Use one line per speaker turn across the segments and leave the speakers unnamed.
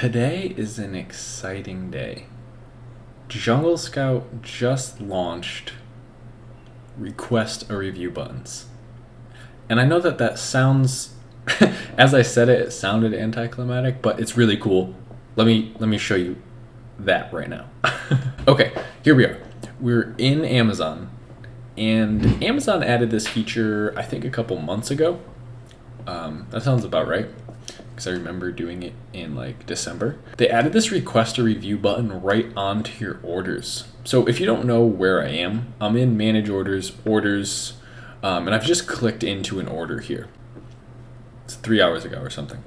Today is an exciting day. Jungle Scout just launched request a review buttons. And I know that sounds as I said it, it sounded anticlimactic, but it's really cool. Let me show you that right now. Okay, here we are. We're in Amazon, and Amazon added this feature I think a couple months ago. That sounds about right, because I remember doing it in like December. They added this request a review button right onto your orders. So if you don't know where I am, I'm in Manage Orders, and I've just clicked into an order here. It's 3 hours ago or something.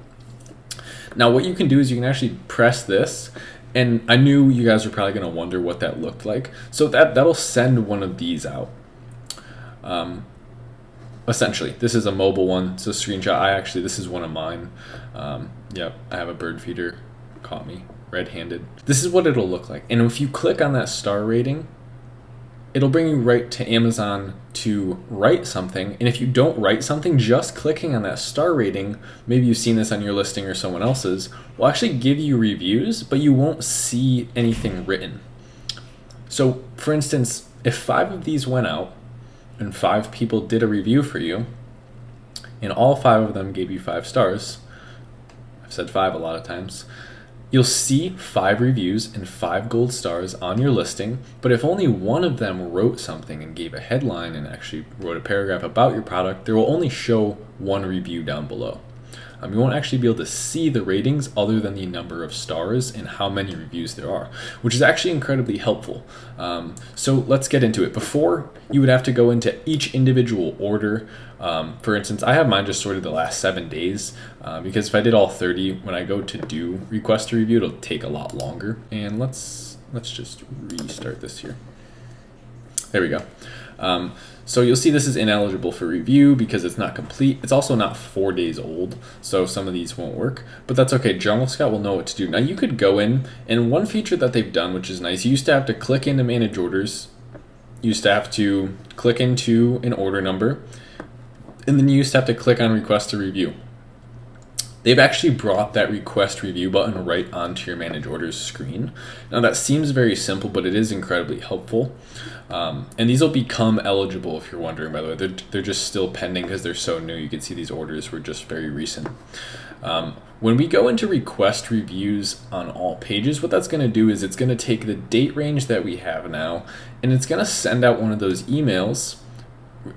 Now what you can do is you can actually press this, and I knew you guys were probably going to wonder what that looked like. So that'll send one of these out. Essentially, this is a mobile one. It's a screenshot. This is one of mine. Yep, I have a bird feeder. Caught me red-handed. This is what it'll look like. And if you click on that star rating, it'll bring you right to Amazon to write something. And if you don't write something, just clicking on that star rating, maybe you've seen this on your listing or someone else's, will actually give you reviews, but you won't see anything written. So for instance, if 5 of these went out and 5 people did a review for you, and all 5 of them gave you 5 stars, I've said 5 a lot of times, you'll see 5 reviews and 5 gold stars on your listing. But if only one of them wrote something and gave a headline and actually wrote a paragraph about your product, there will only show 1 review down below. You won't actually be able to see the ratings other than the number of stars and how many reviews there are, which is actually incredibly helpful. So let's get into it. Before, you would have to go into each individual order. For instance, I have mine just sorted the last 7 days, because if I did all 30, when I go to do request a review, it'll take a lot longer. And let's just restart this here. There we go. So you'll see this is ineligible for review because it's not complete. It's also not 4 days old, so some of these won't work, but that's okay. Jungle Scout will know what to do. Now you could go in, and one feature that they've done, which is nice, you used to have to click into Manage Orders, you used to have to click into an order number, and then you used to have to click on Request a Review. They've actually brought that request review button right onto your Manage Orders screen. Now that seems very simple, but it is incredibly helpful. And these will become eligible if you're wondering, by the way. They're just still pending because they're so new. You can see these orders were just very recent. When we go into request reviews on all pages, what that's going to do is it's going to take the date range that we have now, and it's going to send out one of those emails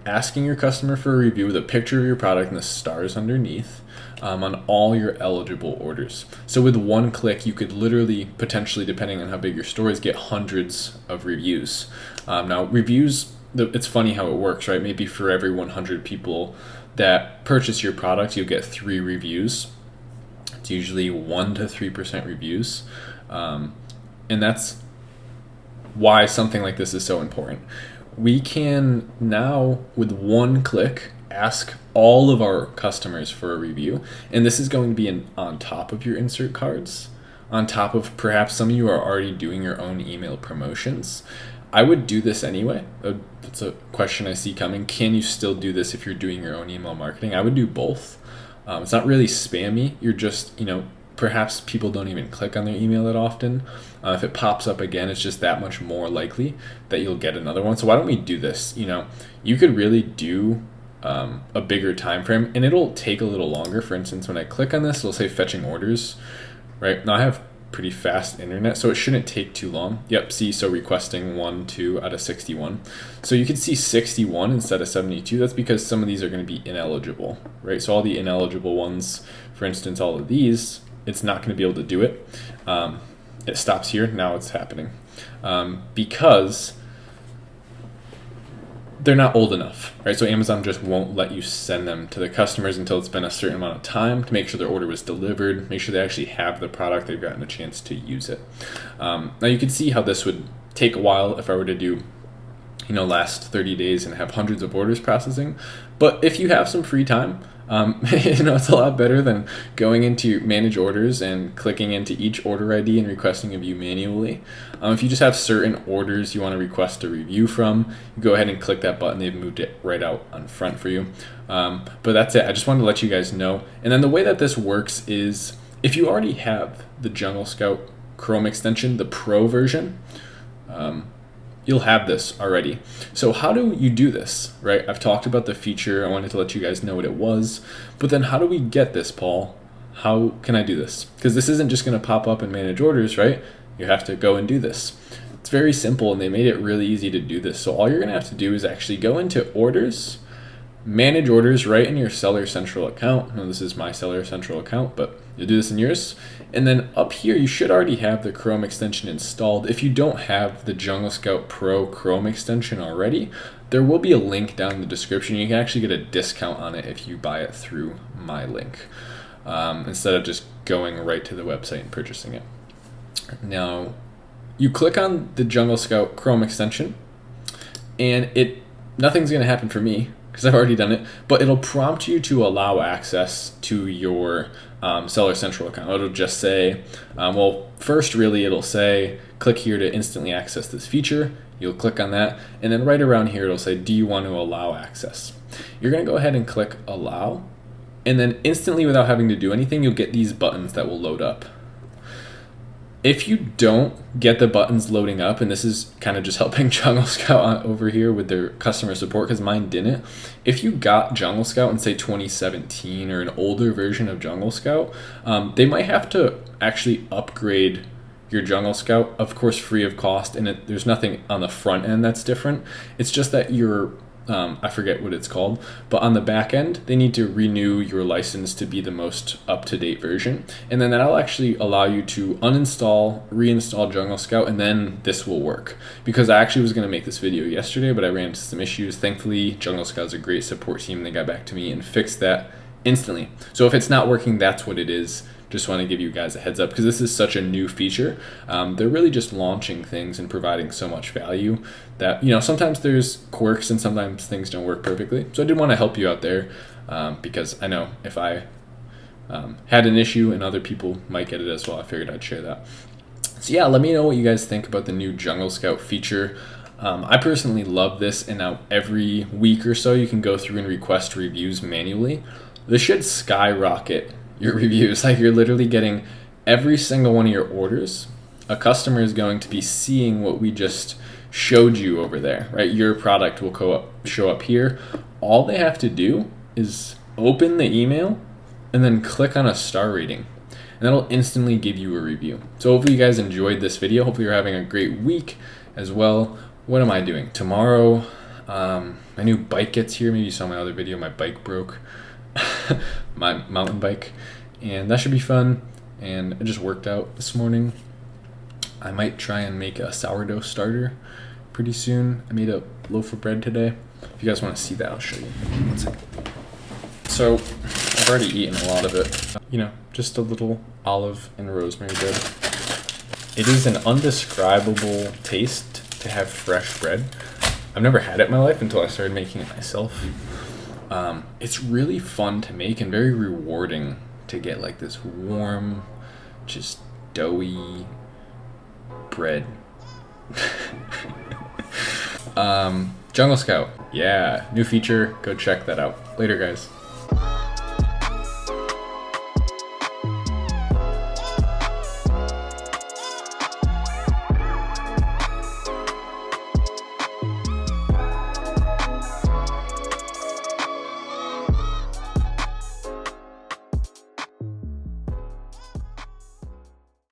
asking your customer for a review with a picture of your product and the stars underneath, on all your eligible orders. So with one click, you could literally, potentially, depending on how big your store is, get hundreds of reviews. Now reviews, it's funny how it works, right? Maybe for every 100 people that purchase your product, you'll get 3 reviews. It's usually 1 to 3% reviews. And that's why something like this is so important. We can now, with one click, ask all of our customers for a review, and this is going to be on top of your insert cards, on top of perhaps some of you are already doing your own email promotions. I would do this anyway. That's a question I see coming. Can you still do this if you're doing your own email marketing? I would do both. It's not really spammy. You're just, perhaps people don't even click on their email that often. If it pops up again, it's just that much more likely that you'll get another one. So why don't we do this? You could really do a bigger time frame, and it'll take a little longer. For instance, when I click on this, it'll say fetching orders. Right now I have pretty fast internet, so it shouldn't take too long. Yep, see, so requesting 2 out of 61. So you can see 61 instead of 72. That's because some of these are going to be ineligible, right? So all the ineligible ones, for instance, all of these, it's not going to be able to do it. It stops here. Now it's happening because they're not old enough, right? So Amazon just won't let you send them to the customers until it's been a certain amount of time to make sure their order was delivered, make sure they actually have the product, they've gotten a chance to use it. Now you can see how this would take a while if I were to do, last 30 days and have hundreds of orders processing. But if you have some free time, it's a lot better than going into Manage Orders and clicking into each order ID and requesting a view manually. If you just have certain orders you want to request a review from, go ahead and click that button. They've moved it right out on front for you. But that's it. I just wanted to let you guys know. And then the way that this works is if you already have the Jungle Scout Chrome extension, the Pro version, you'll have this already. So how do you do this, right? I've talked about the feature. I wanted to let you guys know what it was, but then how do we get this, Paul? How can I do this? Because this isn't just going to pop up and manage orders, right? You have to go and do this. It's very simple, and they made it really easy to do this. So all you're going to have to do is actually go into orders, manage orders right in your Seller Central account. Now, this is my Seller Central account, but you'll do this in yours. And then up here, you should already have the Chrome extension installed. If you don't have the Jungle Scout Pro Chrome extension already, there will be a link down in the description. You can actually get a discount on it if you buy it through my link, instead of just going right to the website and purchasing it. Now, you click on the Jungle Scout Chrome extension, and nothing's going to happen for me because I've already done it, but it'll prompt you to allow access to your Seller Central account. It'll just say, well, first really it'll say, click here to instantly access this feature. You'll click on that, and then right around here it'll say, do you want to allow access? You're going to go ahead and click allow, and then instantly, without having to do anything, you'll get these buttons that will load up. If you don't get the buttons loading up, and this is kind of just helping Jungle Scout over here with their customer support because mine didn't. If you got Jungle Scout in say 2017 or an older version of Jungle Scout, they might have to actually upgrade your Jungle Scout, of course free of cost, and there's nothing on the front end that's different. It's just that your I forget what it's called, but on the back end, they need to renew your license to be the most up-to-date version. And then that'll actually allow you to uninstall, reinstall Jungle Scout, and then this will work. Because I actually was going to make this video yesterday, but I ran into some issues. Thankfully, Jungle Scout's a great support team. They got back to me and fixed that instantly. So if it's not working, that's what it is. Just want to give you guys a heads up because this is such a new feature. They're really just launching things and providing so much value that, sometimes there's quirks and sometimes things don't work perfectly. So I did want to help you out there because I know if I had an issue and other people might get it as well, I figured I'd share that. So yeah, let me know what you guys think about the new Jungle Scout feature. I personally love this, and now every week or so you can go through and request reviews manually. This should skyrocket your reviews. Like, you're literally getting every single one of your orders. A customer is going to be seeing what we just showed you over there, right? Your product will show up here. All they have to do is open the email and then click on a star rating, and that'll instantly give you a review. So hopefully you guys enjoyed this video. Hopefully you're having a great week as well. What am I doing tomorrow? My new bike gets here. Maybe you saw my other video. My bike broke. My mountain bike, and that should be fun. And I just worked out this morning. I might try and make a sourdough starter pretty soon. I made a loaf of bread today. If you guys want to see that, I'll show you. One second. So I've already eaten a lot of it. Just a little olive and rosemary bread. It is an undescribable taste to have fresh bread. I've never had it in my life until I started making it myself. It's really fun to make and very rewarding to get like this warm, just doughy bread. Jungle Scout, yeah, new feature, go check that out. Later, guys.